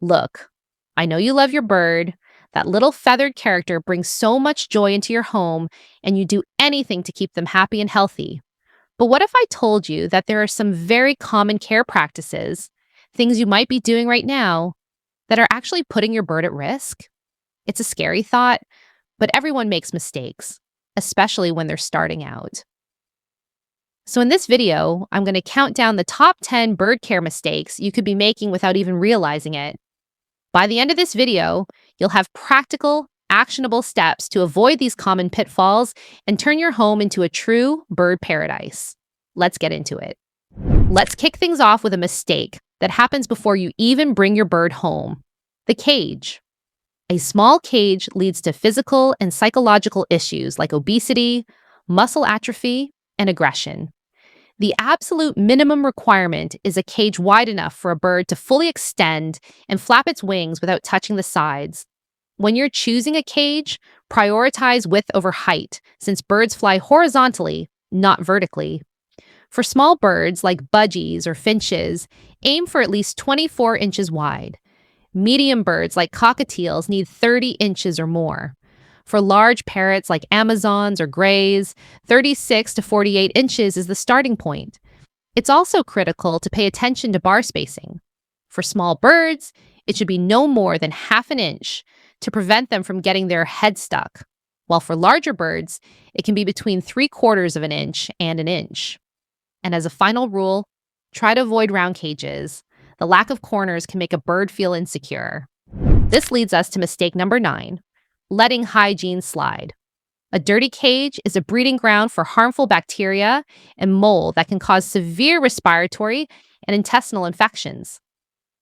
Look, I know you love your bird. That little feathered character brings so much joy into your home, and you do anything to keep them happy and healthy. But what if I told you that there are some very common care practices, things you might be doing right now, that are actually putting your bird at risk? It's a scary thought, but everyone makes mistakes, especially when they're starting out. So in this video, I'm going to count down the top 10 bird care mistakes you could be making without even realizing it. By the end of this video, you'll have practical, actionable steps to avoid these common pitfalls and turn your home into a true bird paradise. Let's get into it. Let's kick things off with a mistake that happens before you even bring your bird home: the cage. A small cage leads to physical and psychological issues like obesity, muscle atrophy, and aggression. The absolute minimum requirement is a cage wide enough for a bird to fully extend and flap its wings without touching the sides. When you're choosing a cage, prioritize width over height, since birds fly horizontally, not vertically. For small birds like budgies or finches, aim for at least 24 inches wide. Medium birds like cockatiels need 30 inches or more. For large parrots like Amazons or Greys, 36 to 48 inches is the starting point. It's also critical to pay attention to bar spacing. For small birds, it should be no more than half an inch to prevent them from getting their head stuck, while for larger birds, it can be between 3/4 of an inch and an inch. And as a final rule, try to avoid round cages. The lack of corners can make a bird feel insecure. This leads us to mistake number 9. Letting hygiene slide. A dirty cage is a breeding ground for harmful bacteria and mold that can cause severe respiratory and intestinal infections.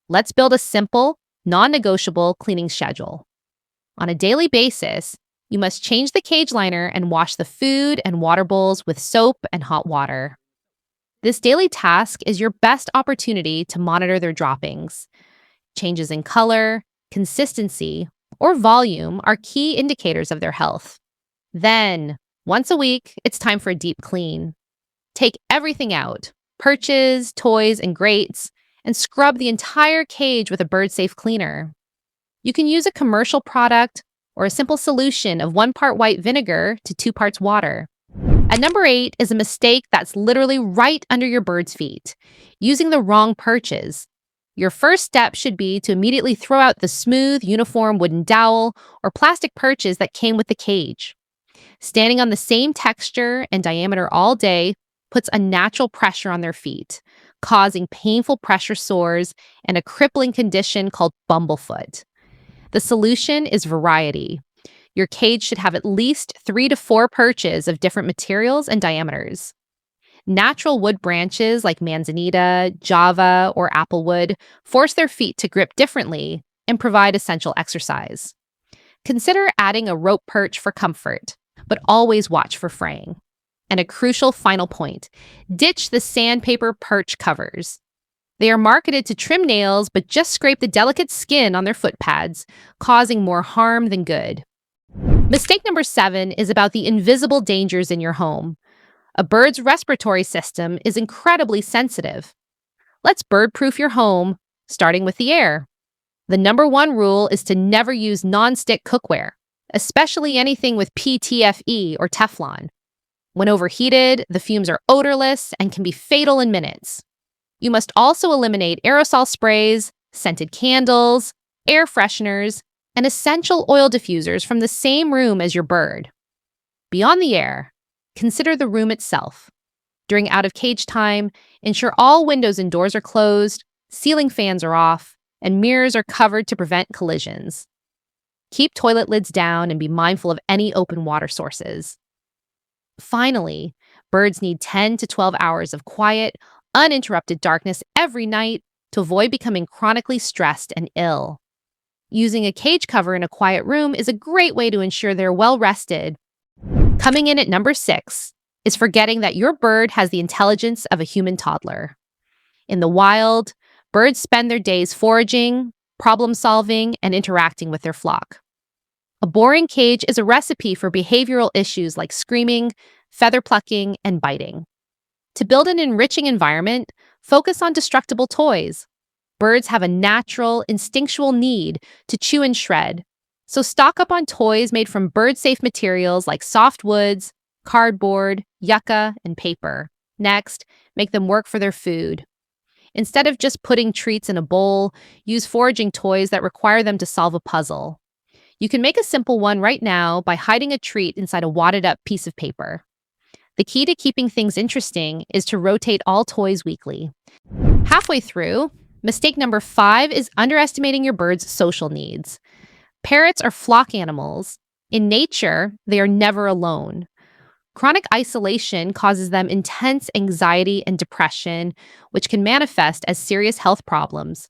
Let's build a simple, non-negotiable cleaning schedule. On a daily basis, you must change the cage liner and wash the food and water bowls with soap and hot water. This daily task is your best opportunity to monitor their droppings. Changes in color, consistency, or volume are key indicators of their health. Then, once a week, it's time for a deep clean. Take everything out: perches, toys, and grates, and scrub the entire cage with a bird-safe cleaner. You can use a commercial product or a simple solution of 1 part white vinegar to 2 parts water. At number 8 is a mistake that's literally right under your bird's feet: using the wrong perches. Your first step should be to immediately throw out the smooth, uniform wooden dowel or plastic perches that came with the cage. Standing on the same texture and diameter all day puts unnatural pressure on their feet, causing painful pressure sores and a crippling condition called bumblefoot. The solution is variety. Your cage should have at least 3 to 4 perches of different materials and diameters. Natural wood branches like manzanita, java, or applewood force their feet to grip differently and provide essential exercise. Consider adding a rope perch for comfort, but always watch for fraying. And a crucial final point: ditch the sandpaper perch covers. They are marketed to trim nails, but just scrape the delicate skin on their foot pads, causing more harm than good. Mistake number 7 is about the invisible dangers in your home. A bird's respiratory system is incredibly sensitive. Let's bird-proof your home, starting with the air. The number 1 rule is to never use non-stick cookware, especially anything with PTFE or Teflon. When overheated, the fumes are odorless and can be fatal in minutes. You must also eliminate aerosol sprays, scented candles, air fresheners, and essential oil diffusers from the same room as your bird. Beyond the air, consider the room itself. During out-of-cage time, ensure all windows and doors are closed, ceiling fans are off, and mirrors are covered to prevent collisions. Keep toilet lids down and be mindful of any open water sources. Finally, birds need 10 to 12 hours of quiet, uninterrupted darkness every night to avoid becoming chronically stressed and ill. Using a cage cover in a quiet room is a great way to ensure they're well rested. Coming in at number 6 is forgetting that your bird has the intelligence of a human toddler. In the wild, birds spend their days foraging, problem-solving, and interacting with their flock. A boring cage is a recipe for behavioral issues like screaming, feather plucking, and biting. To build an enriching environment, focus on destructible toys. birds have a natural, instinctual need to chew and shred. So stock up on toys made from bird-safe materials like soft woods, cardboard, yucca, and paper. Next, make them work for their food. Instead of just putting treats in a bowl, use foraging toys that require them to solve a puzzle. You can make a simple one right now by hiding a treat inside a wadded-up piece of paper. The key to keeping things interesting is to rotate all toys weekly. Halfway through, mistake number 5 is underestimating your bird's social needs. Parrots are flock animals. In nature, they are never alone. Chronic isolation causes them intense anxiety and depression, which can manifest as serious health problems.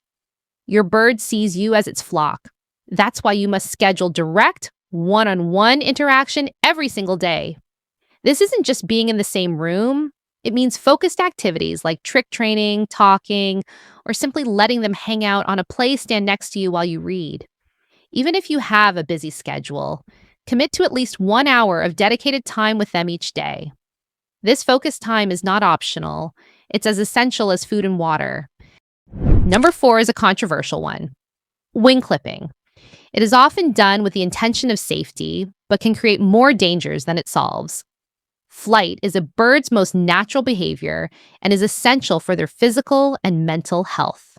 Your bird sees you as its flock. That's why you must schedule direct, one-on-one interaction every single day. This isn't just being in the same room. It means focused activities like trick training, talking, or simply letting them hang out on a play stand next to you while you read. Even if you have a busy schedule, commit to at least 1 hour of dedicated time with them each day. This focused time is not optional. It's as essential as food and water. Number 4 is a controversial one. Wing clipping. It is often done with the intention of safety, but can create more dangers than it solves. Flight is a bird's most natural behavior and is essential for their physical and mental health.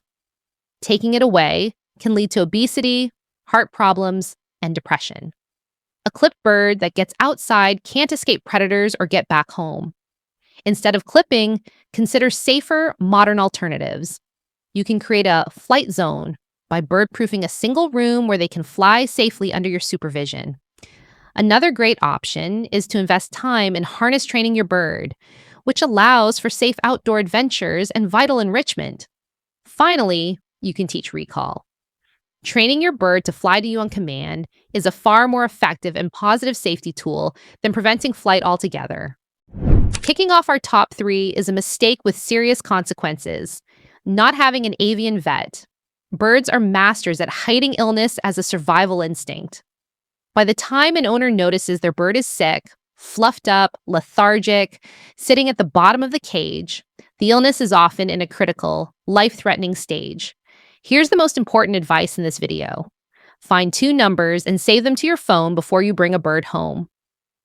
Taking it away can lead to obesity, heart problems, and depression. A clipped bird that gets outside can't escape predators or get back home. Instead of clipping, consider safer, modern alternatives. You can create a flight zone by bird-proofing a single room where they can fly safely under your supervision. Another great option is to invest time in harness training your bird, which allows for safe outdoor adventures and vital enrichment. Finally, you can teach recall. Training your bird to fly to you on command is a far more effective and positive safety tool than preventing flight altogether. Kicking off our top 3 is a mistake with serious consequences: not having an avian vet. Birds are masters at hiding illness as a survival instinct. By the time an owner notices their bird is sick, fluffed up, lethargic, sitting at the bottom of the cage, the illness is often in a critical, life-threatening stage. Here's the most important advice in this video. Find 2 numbers and save them to your phone before you bring a bird home.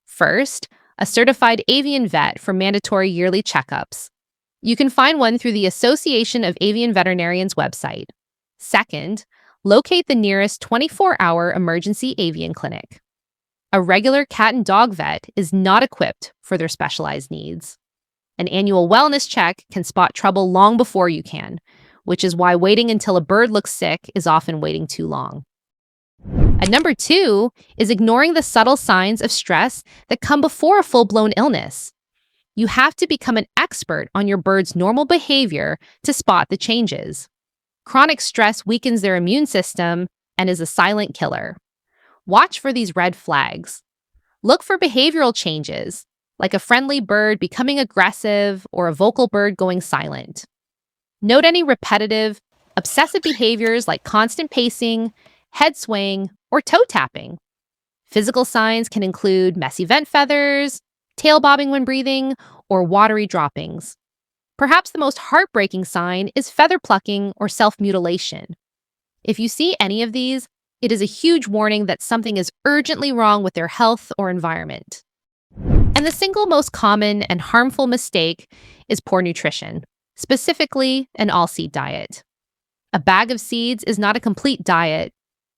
First, a certified avian vet for mandatory yearly checkups. You can find one through the Association of Avian Veterinarians website. Second, locate the nearest 24-hour emergency avian clinic. A regular cat and dog vet is not equipped for their specialized needs. An annual wellness check can spot trouble long before you can, which is why waiting until a bird looks sick is often waiting too long. And number 2 is ignoring the subtle signs of stress that come before a full-blown illness. You have to become an expert on your bird's normal behavior to spot the changes. Chronic stress weakens their immune system and is a silent killer. Watch for these red flags. Look for behavioral changes, like a friendly bird becoming aggressive or a vocal bird going silent. Note any repetitive, obsessive behaviors like constant pacing, head swaying, or toe tapping. Physical signs can include messy vent feathers, tail bobbing when breathing, or watery droppings. Perhaps the most heartbreaking sign is feather plucking or self-mutilation. If you see any of these, it is a huge warning that something is urgently wrong with their health or environment. And the single most common and harmful mistake is poor nutrition, specifically an all-seed diet. A bag of seeds is not a complete diet.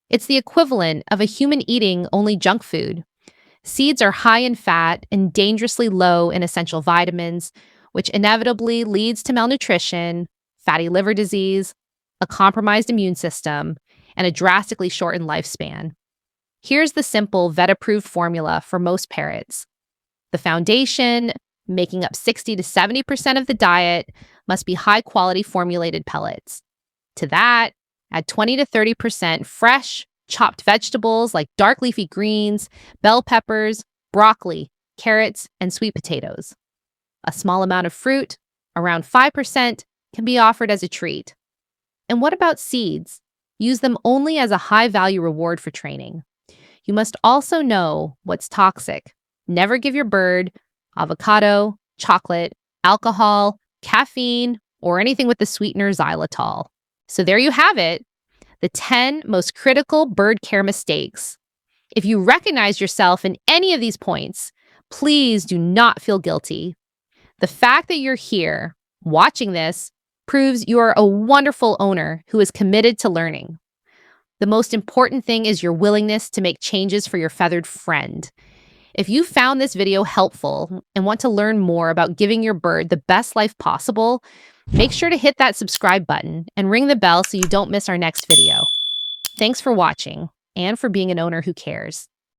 It's the equivalent of a human eating only junk food. Seeds are high in fat and dangerously low in essential vitamins, which inevitably leads to malnutrition, fatty liver disease, a compromised immune system, and a drastically shortened lifespan. Here's the simple vet-approved formula for most parrots. The foundation, making up 60 to 70% of the diet, must be high-quality formulated pellets. To that, add 20 to 30% fresh, chopped vegetables like dark leafy greens, bell peppers, broccoli, carrots, and sweet potatoes. A small amount of fruit, around 5%, can be offered as a treat. And what about seeds? Use them only as a high-value reward for training. You must also know what's toxic. Never give your bird avocado, chocolate, alcohol, caffeine, or anything with the sweetener xylitol. So there you have it, the 10 most critical bird care mistakes. If you recognize yourself in any of these points, please do not feel guilty. The fact that you're here watching this proves you're a wonderful owner who is committed to learning. The most important thing is your willingness to make changes for your feathered friend. If you found this video helpful and want to learn more about giving your bird the best life possible, make sure to hit that subscribe button and ring the bell so you don't miss our next video. Thanks for watching and for being an owner who cares.